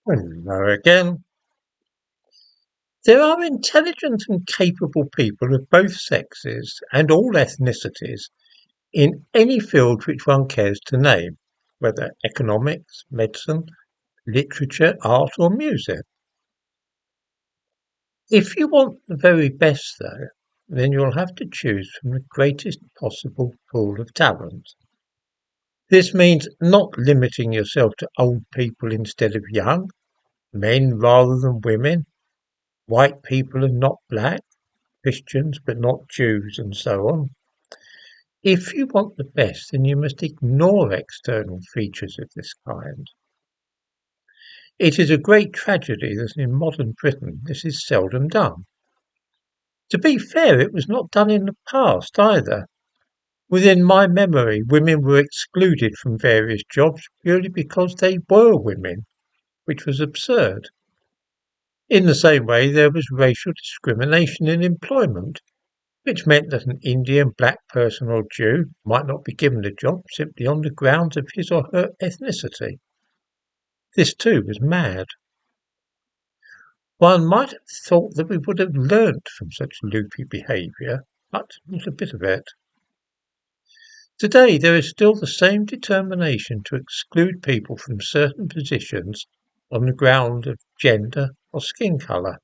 Hello again. There are intelligent and capable people of both sexes and all ethnicities in any field which one cares to name, whether economics, medicine, literature, art, or music. If you want the very best, though, then you'll have to choose from the greatest possible pool of talent. This means not limiting yourself to old people instead of young, men rather than women, white people and not black, Christians but not Jews, and so on. If you want the best, then you must ignore external features of this kind. It is a great tragedy that in modern Britain this is seldom done. To be fair, it was not done in the past either. Within my memory, women were excluded from various jobs purely because they were women, which was absurd. In the same way, there was racial discrimination in employment, which meant that an Indian, black person or Jew might not be given a job simply on the grounds of his or her ethnicity. This too was mad. One might have thought that we would have learnt from such loopy behaviour, but not a bit of it. Today there is still the same determination to exclude people from certain positions on the ground of gender or skin colour.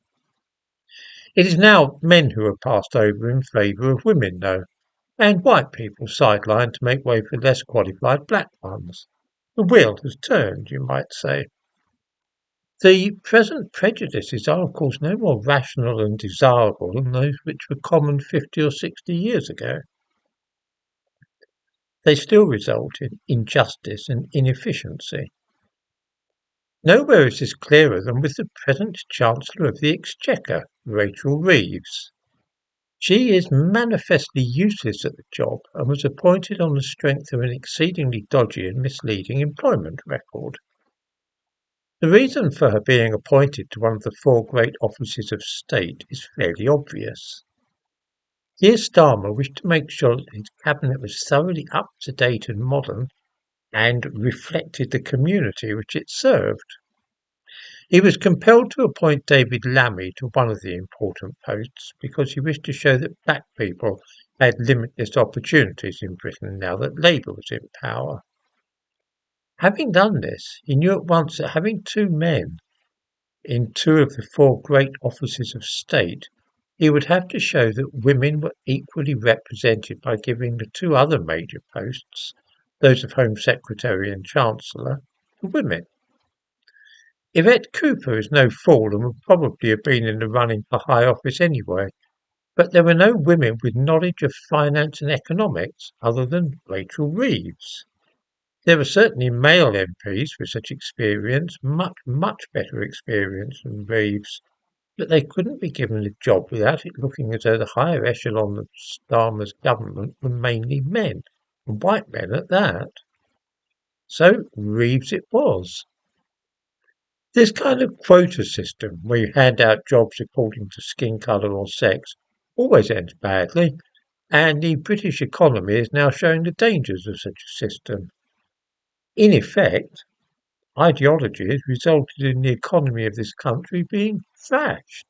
It is now men who are passed over in favour of women, though, and white people sidelined to make way for less qualified black ones. The wheel has turned, you might say. The present prejudices are, of course, no more rational and desirable than those which were common 50 or 60 years ago. They still result in injustice and inefficiency. Nowhere is this clearer than with the present Chancellor of the Exchequer, Rachel Reeves. She is manifestly useless at the job and was appointed on the strength of an exceedingly dodgy and misleading employment record. The reason for her being appointed to one of the four great offices of state is fairly obvious. Keir Starmer wished to make sure that his cabinet was thoroughly up to date and modern and reflected the community which it served. He was compelled to appoint David Lammy to one of the important posts because he wished to show that black people had limitless opportunities in Britain now that Labour was in power. Having done this, he knew at once that having two men in two of the four great offices of state, he would have to show that women were equally represented by giving the two other major posts, those of Home Secretary and Chancellor, to women. Yvette Cooper is no fool and would probably have been in the running for high office anyway, but there were no women with knowledge of finance and economics other than Rachel Reeves. There were certainly male MPs with such experience, much better experience than Reeves, but they couldn't be given the job without it looking as though the higher echelon of Starmer's government were mainly men, and white men at that. So Reeves it was. This kind of quota system, where you hand out jobs according to skin colour or sex, always ends badly, and the British economy is now showing the dangers of such a system. In effect, ideology has resulted in the economy of this country being thrashed.